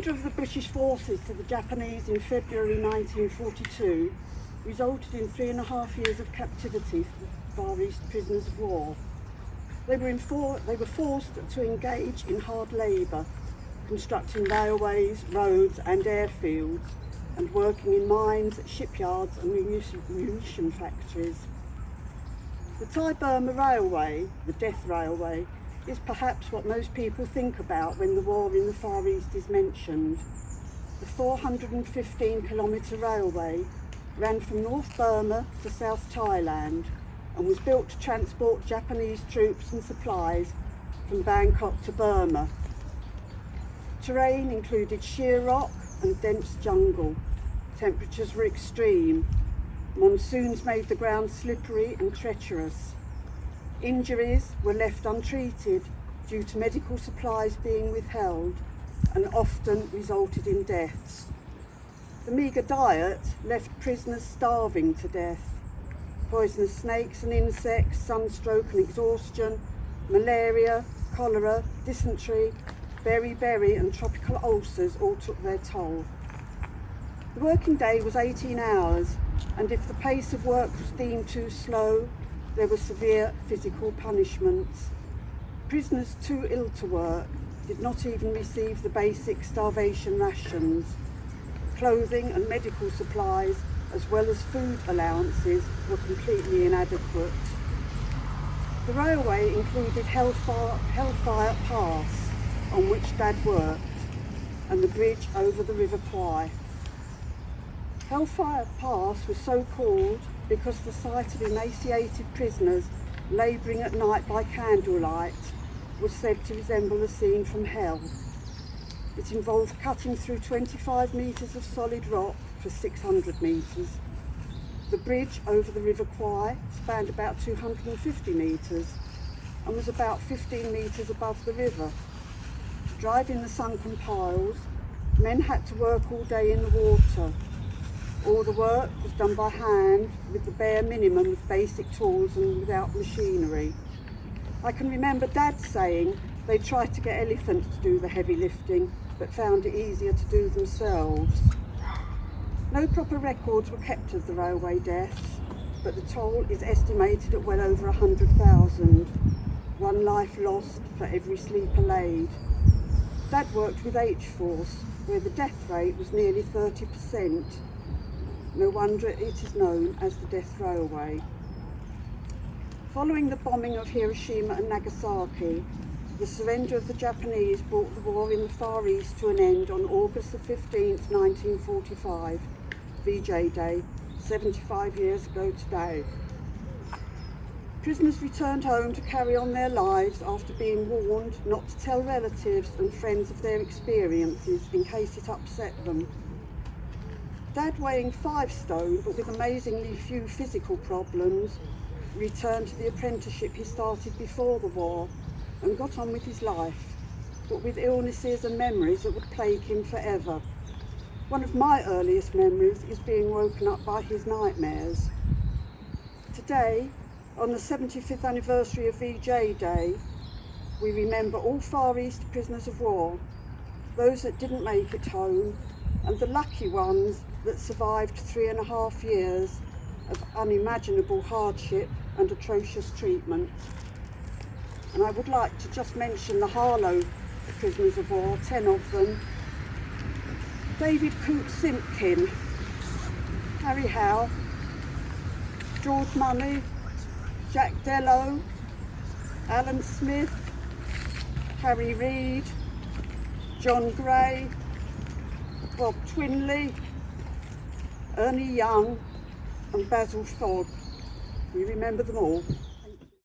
surrender of the British forces to the Japanese in February 1942 resulted in 3.5 years of captivity for the Far East prisoners of war. They were forced to engage in hard labour, constructing railways, roads and airfields, and working in mines, shipyards and munition factories. The Thai-Burma Railway, the Death Railway, is perhaps what most people think about when the war in the Far East is mentioned. The 415-kilometre railway ran from North Burma to South Thailand and was built to transport Japanese troops and supplies from Bangkok to Burma. Terrain included sheer rock and dense jungle. Temperatures were extreme. Monsoons made the ground slippery and treacherous. Injuries were left untreated due to medical supplies being withheld and often resulted in deaths. The meagre diet left prisoners starving to death. Poisonous snakes and insects, sunstroke and exhaustion, malaria, cholera, dysentery, beriberi and tropical ulcers all took their toll. The working day was 18 hours, and if the pace of work was deemed too slow, there were severe physical punishments. Prisoners too ill to work did not even receive the basic starvation rations. Clothing and medical supplies, as well as food allowances, were completely inadequate. The railway included Hellfire Pass, on which Dad worked, and the bridge over the River Kwai. Hellfire Pass was so called because the sight of emaciated prisoners labouring at night by candlelight was said to resemble a scene from hell. It involved cutting through 25 metres of solid rock for 600 metres. The bridge over the River Kwai spanned about 250 metres and was about 15 metres above the river. To drive in the sunken piles, men had to work all day in the water. All the work was done by hand with the bare minimum of basic tools and without machinery. I can remember Dad saying they tried to get elephants to do the heavy lifting, but found it easier to do themselves. No proper records were kept of the railway deaths, but the toll is estimated at well over 100,000. One life lost for every sleeper laid. Dad worked with H-Force, where the death rate was nearly 30%. No wonder it is known as the Death Railway. Following the bombing of Hiroshima and Nagasaki, the surrender of the Japanese brought the war in the Far East to an end on August the 15th, 1945, VJ Day, 75 years ago today. Prisoners returned home to carry on their lives after being warned not to tell relatives and friends of their experiences in case it upset them. Dad, weighing 5 stone but with amazingly few physical problems, returned to the apprenticeship he started before the war and got on with his life, but with illnesses and memories that would plague him forever. One of my earliest memories is being woken up by his nightmares. Today, on the 75th anniversary of VJ Day, we remember all Far East prisoners of war, those that didn't make it home, and the lucky ones that survived 3.5 years of unimaginable hardship and atrocious treatment. And I would like to just mention the Harlow prisoners of war, 10 of them. David Coote Simpkin, Harry Howe, George Money, Jack Dello, Alan Smith, Harry Reid, John Gray, Bob Twinley, Ernie Young and Basil Fogg. We remember them all.